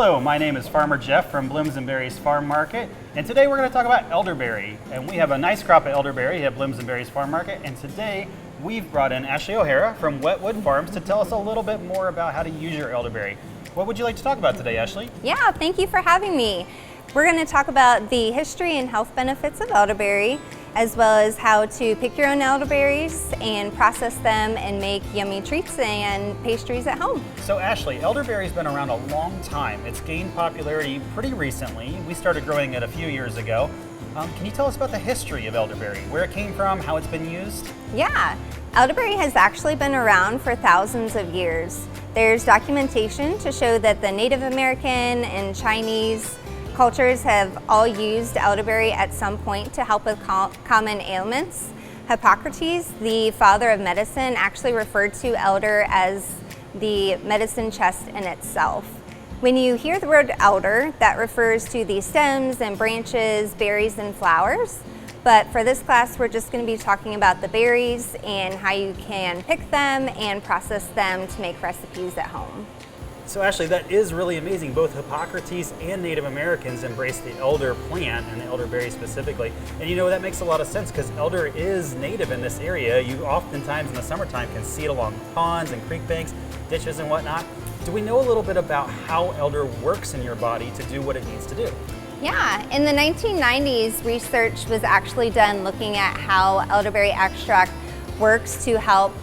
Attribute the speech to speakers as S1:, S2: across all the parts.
S1: Hello, my name is Farmer Jeff from Blooms and Berries Farm Market, and today we're going to talk about elderberry. And we have a nice crop of elderberry at Blooms and Berries Farm Market, and today we've brought in Ashley O'Hara from Wetwood Farms to tell us a little bit more about how to use your elderberry. What would you like to talk about today, Ashley?
S2: Yeah, thank you for having me. We're going to talk about the history and health benefits of elderberry, as well as how to pick your own elderberries and process them and make yummy treats and pastries at home.
S1: So Ashley, elderberry's been around a long time. It's gained popularity pretty recently. We started growing it a few years ago. Can you tell us about the history of elderberry, where it came from, how it's been used?
S2: Yeah, elderberry has actually been around for thousands of years. There's documentation to show that the Native American and Chinese cultures have all used elderberry at some point to help with common ailments. Hippocrates, the father of medicine, actually referred to elder as the medicine chest in itself. When you hear the word elder, that refers to the stems and branches, berries and flowers. But for this class, we're just going to be talking about the berries and how you can pick them and process them to make recipes at home.
S1: So Ashley, that is really amazing. Both Hippocrates and Native Americans embraced the elder plant and the elderberry specifically. And you know, that makes a lot of sense because elder is native in this area. You oftentimes in the summertime can see it along ponds and creek banks, ditches and whatnot. Do we know a little bit about how elder works in your body to do what it needs to do?
S2: Yeah, in the 1990s, research was actually done looking at how elderberry extract works to help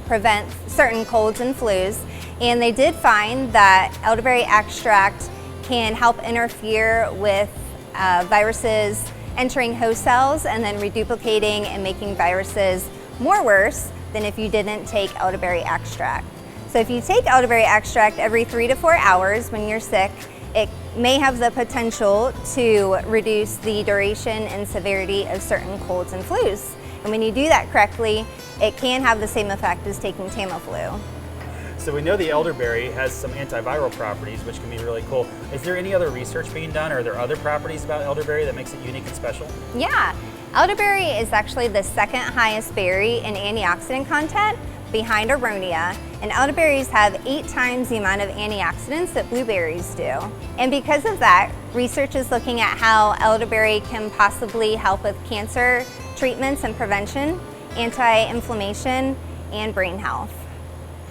S2: prevent certain colds and flus. And they did find that elderberry extract can help interfere with viruses entering host cells and then reduplicating and making viruses more worse than if you didn't take elderberry extract. So if you take elderberry extract every 3 to 4 hours when you're sick, it may have the potential to reduce the duration and severity of certain colds and flus. And when you do that correctly, it can have the same effect as taking Tamiflu.
S1: So we know the elderberry has some antiviral properties, which can be really cool. Is there any other research being done, or are there other properties about elderberry that makes it unique and special?
S2: Yeah, elderberry is actually the second highest berry in antioxidant content behind aronia, and elderberries have 8 times the amount of antioxidants that blueberries do. And because of that, research is looking at how elderberry can possibly help with cancer treatments and prevention, anti-inflammation, and brain health.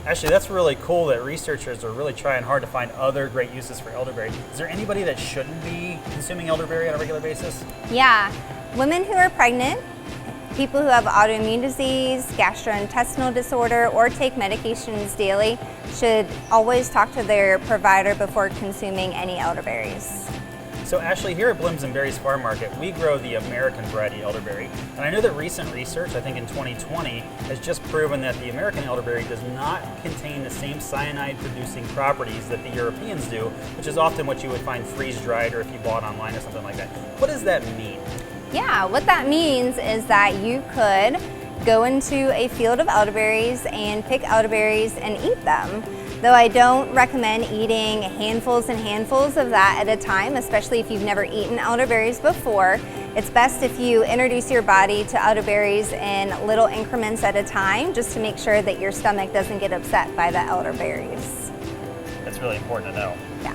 S1: Actually, that's really cool that researchers are really trying hard to find other great uses for elderberry. Is there anybody that shouldn't be consuming elderberry on a regular basis?
S2: Yeah, women who are pregnant, people who have autoimmune disease, gastrointestinal disorder, or take medications daily should always talk to their provider before consuming any elderberries.
S1: So Ashley, here at Blooms and Berries Farm Market, we grow the American variety elderberry. And I know that recent research, I think in 2020, has just proven that the American elderberry does not contain the same cyanide-producing properties that the Europeans do, which is often what you would find freeze-dried or if you bought online or something like that. What does that mean?
S2: Yeah, what that means is that you could go into a field of elderberries and pick elderberries and eat them. Though I don't recommend eating handfuls and handfuls of that at a time, especially if you've never eaten elderberries before. It's best if you introduce your body to elderberries in little increments at a time, just to make sure that your stomach doesn't get upset by the elderberries.
S1: That's really important to know.
S2: Yeah.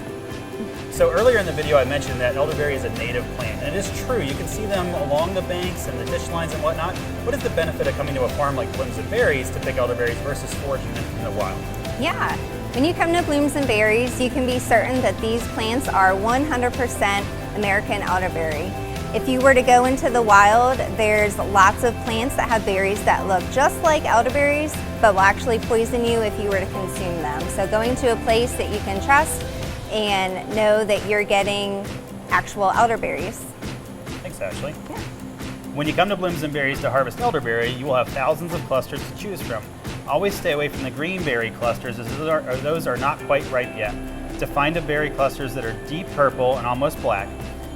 S1: So earlier in the video I mentioned that elderberry is a native plant, and it is true. You can see them along the banks and the ditch lines and whatnot. What is the benefit of coming to a farm like Blooms and Berries to pick elderberries versus foraging them in the wild?
S2: Yeah, when you come to Blooms and Berries, you can be certain that these plants are 100% American elderberry. If you were to go into the wild, there's lots of plants that have berries that look just like elderberries, but will actually poison you if you were to consume them. So going to a place that you can trust and know that you're getting actual elderberries.
S1: Thanks, Ashley.
S2: Yeah.
S1: When you come to Blooms and Berries to harvest elderberry, you will have thousands of clusters to choose from. Always stay away from the green berry clusters, as those are not quite ripe yet. To find the berry clusters that are deep purple and almost black.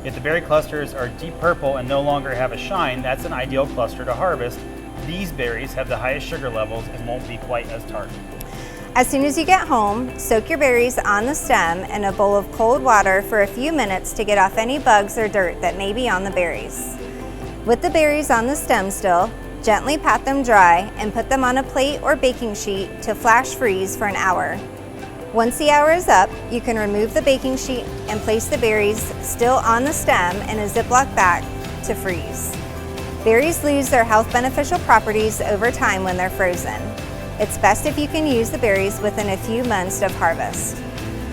S1: If the berry clusters are deep purple and no longer have a shine, that's an ideal cluster to harvest. These berries have the highest sugar levels and won't be quite as tart.
S2: As soon as you get home, soak your berries on the stem in a bowl of cold water for a few minutes to get off any bugs or dirt that may be on the berries. With the berries on the stem still, gently pat them dry and put them on a plate or baking sheet to flash freeze for an hour. Once the hour is up, you can remove the baking sheet and place the berries still on the stem in a Ziploc bag to freeze. Berries lose their health beneficial properties over time when they're frozen. It's best if you can use the berries within a few months of harvest.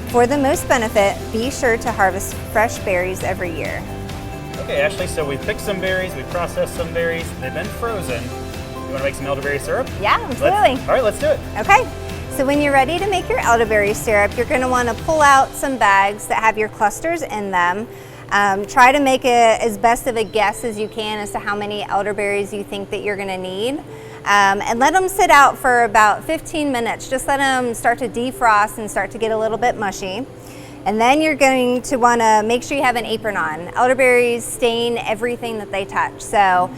S2: For the most benefit, be sure to harvest fresh berries every year.
S1: Okay, Ashley, so we picked some berries, we processed some berries, they've been frozen. You want to make some elderberry syrup?
S2: Yeah, absolutely.
S1: All right, let's do it.
S2: Okay, so when you're ready to make your elderberry syrup, you're going to want to pull out some bags that have your clusters in them. Try to make as best of a guess as you can as to how many elderberries you think that you're going to need. And let them sit out for about 15 minutes. Just let them start to defrost and start to get a little bit mushy. And then you're going to want to make sure you have an apron on. Elderberries stain everything that they touch. So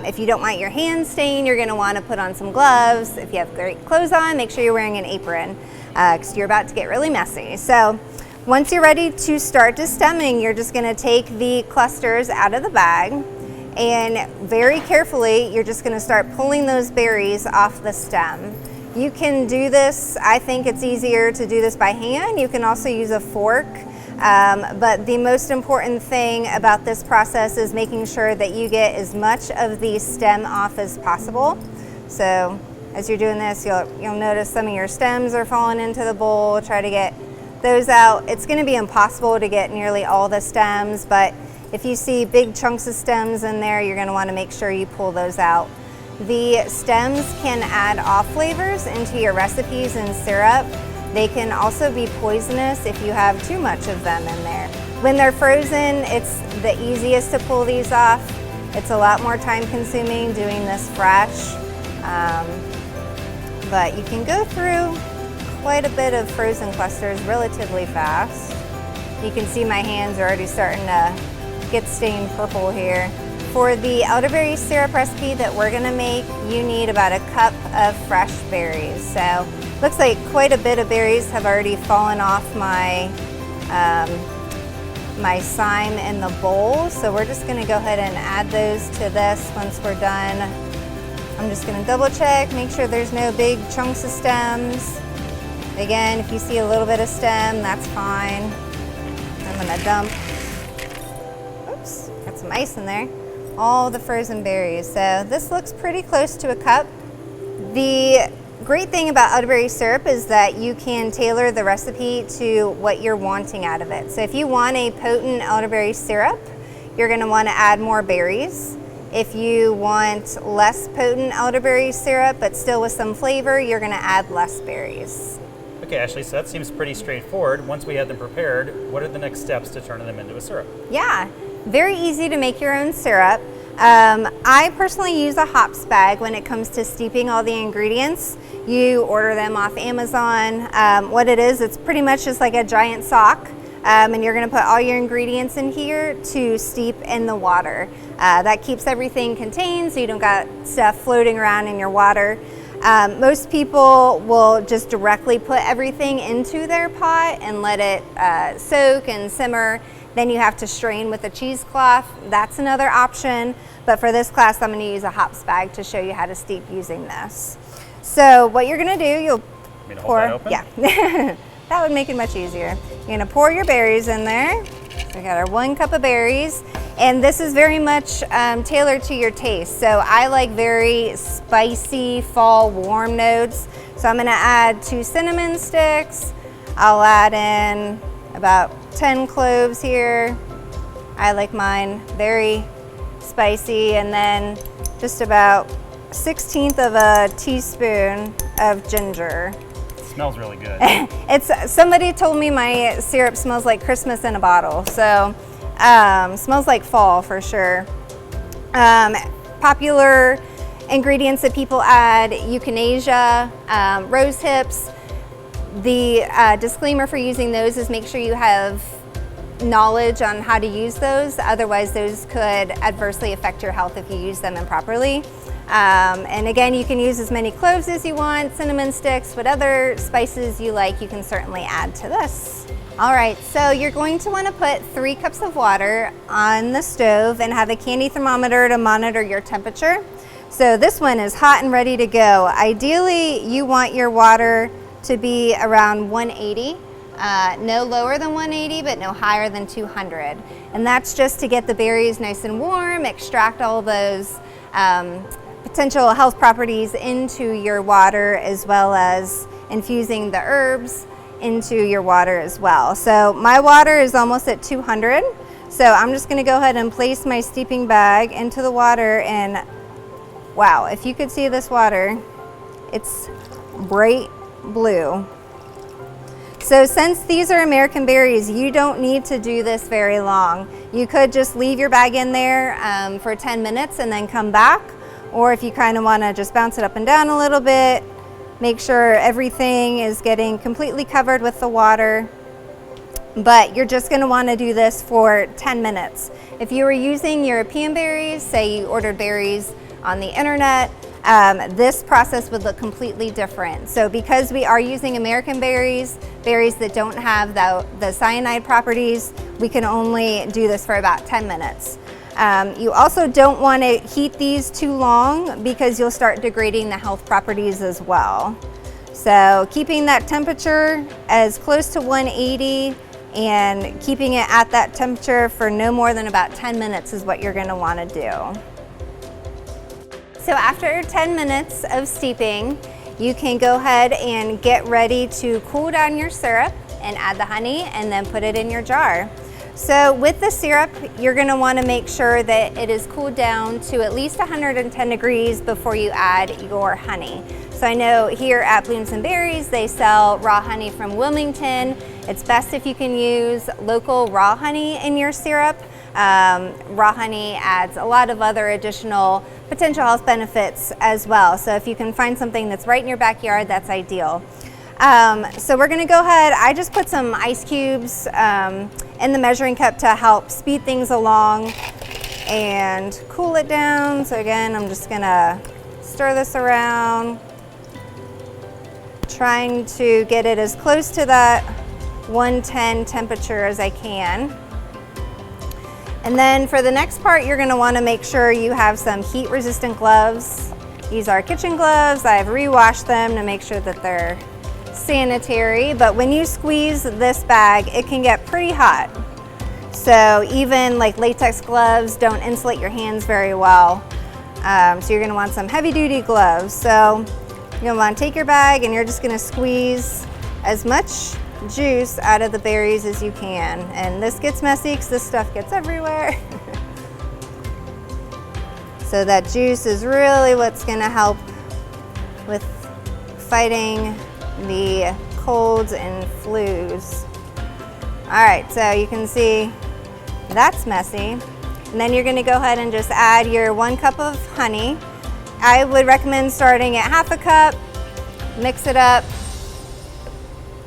S2: if you don't want your hands stained, you're going to want to put on some gloves. If you have great clothes on, make sure you're wearing an apron because you're about to get really messy. So once you're ready to start destemming, you're just going to take the clusters out of the bag, and very carefully, you're just going to start pulling those berries off the stem. You can do this, I think it's easier to do this by hand. You can also use a fork, but the most important thing about this process is making sure that you get as much of the stem off as possible. So as you're doing this, you'll notice some of your stems are falling into the bowl. Try to get those out. It's going to be impossible to get nearly all the stems, but if you see big chunks of stems in there, you're going to want to make sure you pull those out. The stems can add off flavors into your recipes and syrup. They can also be poisonous if you have too much of them in there. When they're frozen, it's the easiest to pull these off. It's a lot more time consuming doing this fresh, but you can go through quite a bit of frozen clusters relatively fast. You can see my hands are already starting to get stained purple here. For the elderberry syrup recipe that we're gonna make, you need about a cup of fresh berries. So looks like quite a bit of berries have already fallen off my my cyme in the bowl. So we're just gonna go ahead and add those to this once we're done. I'm just gonna double check, make sure there's no big chunks of stems. Again, if you see a little bit of stem, that's fine. I'm gonna dump, oops, got some ice in there, all the frozen berries. So this looks pretty close to a cup. The great thing about elderberry syrup is that you can tailor the recipe to what you're wanting out of it. So if you want a potent elderberry syrup, you're gonna wanna add more berries. If you want less potent elderberry syrup, but still with some flavor, you're gonna add less berries.
S1: Okay, Ashley, so that seems pretty straightforward. Once we have them prepared, what are the next steps to turning them into a syrup?
S2: Yeah, very easy to make your own syrup. I personally use a hops bag when it comes to steeping all the ingredients. You order them off Amazon. What it is, it's pretty much just like a giant sock, and you're gonna put all your ingredients in here to steep in the water. That keeps everything contained so you don't got stuff floating around in your water. Most people will just directly put everything into their pot and let it soak and simmer. Then you have to strain with a cheesecloth. That's another option. But for this class, I'm gonna use a hops bag to show you how to steep using this. So what you're gonna do, you'll pour,
S1: hold that open?
S2: Yeah, that would make it much easier. You're gonna pour your berries in there. So we got our 1 cup of berries. And this is very much tailored to your taste. So I like very spicy fall warm notes. So I'm gonna add 2 cinnamon sticks. I'll add in about 10 cloves here. I like mine very spicy. And then just about 1/16 of a teaspoon of ginger.
S1: It smells really good.
S2: Somebody told me my syrup smells like Christmas in a bottle. So smells like fall for sure. Popular ingredients that people add: euthanasia, rose hips. The disclaimer for using those is make sure you have knowledge on how to use those. Otherwise, those could adversely affect your health if you use them improperly. And again, you can use as many cloves as you want, cinnamon sticks, what other spices you like, you can certainly add to this. All right, so you're going to want to put 3 cups of water on the stove and have a candy thermometer to monitor your temperature. So this one is hot and ready to go. Ideally, you want your water to be around 180. No lower than 180, but no higher than 200. And that's just to get the berries nice and warm, extract all those potential health properties into your water, as well as infusing the herbs into your water as well. So my water is almost at 200. So I'm just gonna go ahead and place my steeping bag into the water, and wow, if you could see this water, it's bright blue. So since these are American berries, you don't need to do this very long. You could just leave your bag in there for 10 minutes and then come back. Or if you kind of want to just bounce it up and down a little bit, make sure everything is getting completely covered with the water. But you're just going to want to do this for 10 minutes. If you were using European berries, say you ordered berries on the internet, this process would look completely different. So because we are using American berries, berries that don't have the cyanide properties, we can only do this for about 10 minutes. You also don't want to heat these too long because you'll start degrading the health properties as well. So keeping that temperature as close to 180 and keeping it at that temperature for no more than about 10 minutes is what you're going to want to do. So after 10 minutes of steeping, you can go ahead and get ready to cool down your syrup and add the honey and then put it in your jar. So with the syrup, you're going to want to make sure that it is cooled down to at least 110 degrees before you add your honey. So I know here at Blooms and Berries, they sell raw honey from Wilmington. It's best if you can use local raw honey in your syrup. Raw honey adds a lot of other additional potential health benefits as well. So if you can find something that's right in your backyard, that's ideal. So we're gonna go ahead, I just put some ice cubes in the measuring cup to help speed things along and cool it down. So again, I'm just gonna stir this around, trying to get it as close to that 110 temperature as I can. And then for the next part, you're gonna wanna make sure you have some heat resistant gloves. These are kitchen gloves. I've re-washed them to make sure that they're sanitary, but when you squeeze this bag, it can get pretty hot. So even like latex gloves don't insulate your hands very well. So you're gonna want some heavy duty gloves. So you're gonna wanna take your bag and you're just gonna squeeze as much juice out of the berries as you can. And this gets messy because this stuff gets everywhere. So that juice is really what's gonna help with fighting the colds and flus. All right, so you can see that's messy. And then you're gonna go ahead and just add your 1 cup of honey. I would recommend starting at half a cup, mix it up,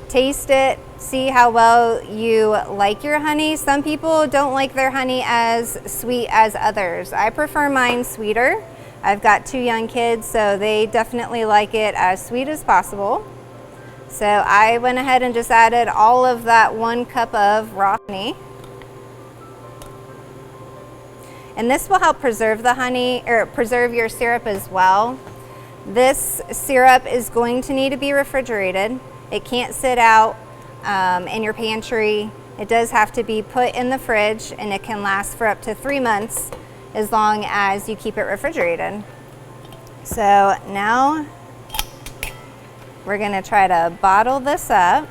S2: taste it, see how well you like your honey. Some people don't like their honey as sweet as others. I prefer mine sweeter. I've got 2 young kids, so they definitely like it as sweet as possible. So I went ahead and just added all of that 1 cup of raw honey. And this will help preserve the honey, or preserve your syrup as well. This syrup is going to need to be refrigerated. It can't sit out in your pantry. It does have to be put in the fridge, and it can last for up to 3 months as long as you keep it refrigerated. So now we're gonna try to bottle this up.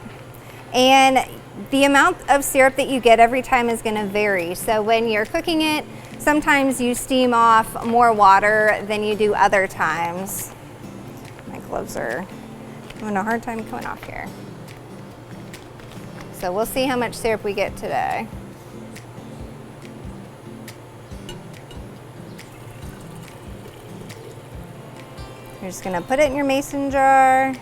S2: And the amount of syrup that you get every time is gonna vary. So when you're cooking it, sometimes you steam off more water than you do other times. My gloves are having a hard time coming off here. So we'll see how much syrup we get today. You're just gonna put it in your mason jar.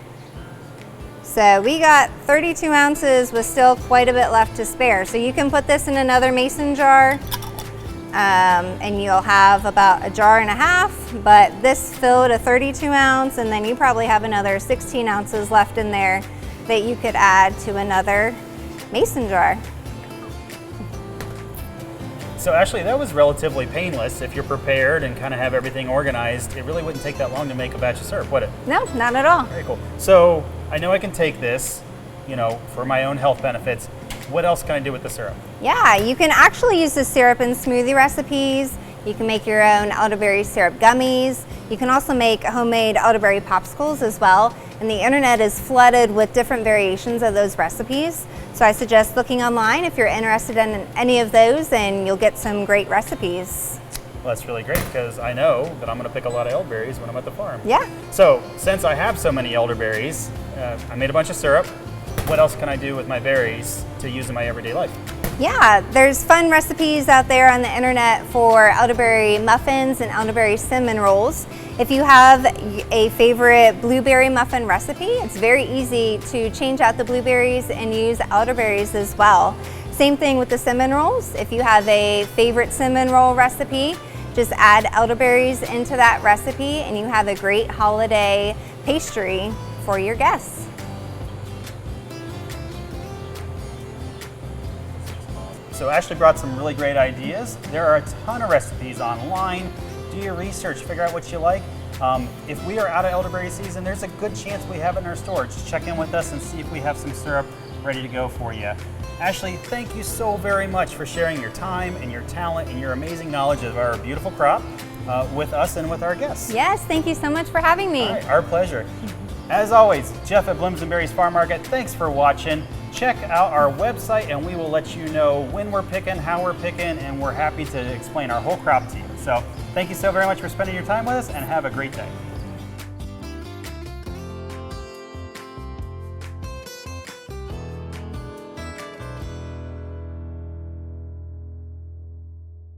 S2: So we got 32 ounces with still quite a bit left to spare. So you can put this in another mason jar and you'll have about 1.5 jars, but this filled a 32 ounce, and then you probably have another 16 ounces left in there that you could add to another mason jar.
S1: So Ashley, that was relatively painless. If you're prepared and kind of have everything organized, it really wouldn't take that long to make a batch of syrup, would it?
S2: No, not at all.
S1: Very cool. So I know I can take this, you know, for my own health benefits. What else can I do with the syrup?
S2: Yeah, you can actually use the syrup in smoothie recipes. You can make your own elderberry syrup gummies. You can also make homemade elderberry popsicles as well. And the internet is flooded with different variations of those recipes. So I suggest looking online if you're interested in any of those, and you'll get some great recipes.
S1: Well, that's really great because I know that I'm going to pick a lot of elderberries when I'm at the farm.
S2: Yeah.
S1: So since I have so many elderberries, I made a bunch of syrup. What else can I do with my berries to use in my everyday life?
S2: Yeah, there's fun recipes out there on the internet for elderberry muffins and elderberry cinnamon rolls. If you have a favorite blueberry muffin recipe, it's very easy to change out the blueberries and use elderberries as well. Same thing with the cinnamon rolls. If you have a favorite cinnamon roll recipe, just add elderberries into that recipe and you have a great holiday pastry for your guests.
S1: So Ashley brought some really great ideas. There are a ton of recipes online. Do your research, figure out what you like. If we are out of elderberry season, there's a good chance we have it in our store. Just check in with us and see if we have some syrup ready to go for you. Ashley, thank you so very much for sharing your time and your talent and your amazing knowledge of our beautiful crop with us and with our guests.
S2: Yes, thank you so much for having me.
S1: All right, our pleasure. As always, Jeff at Blooms and Berries Farm Market, thanks for watching. Check out our website and we will let you know when we're picking, how we're picking, and we're happy to explain our whole crop to you. So thank you so very much for spending your time with us and have a great day.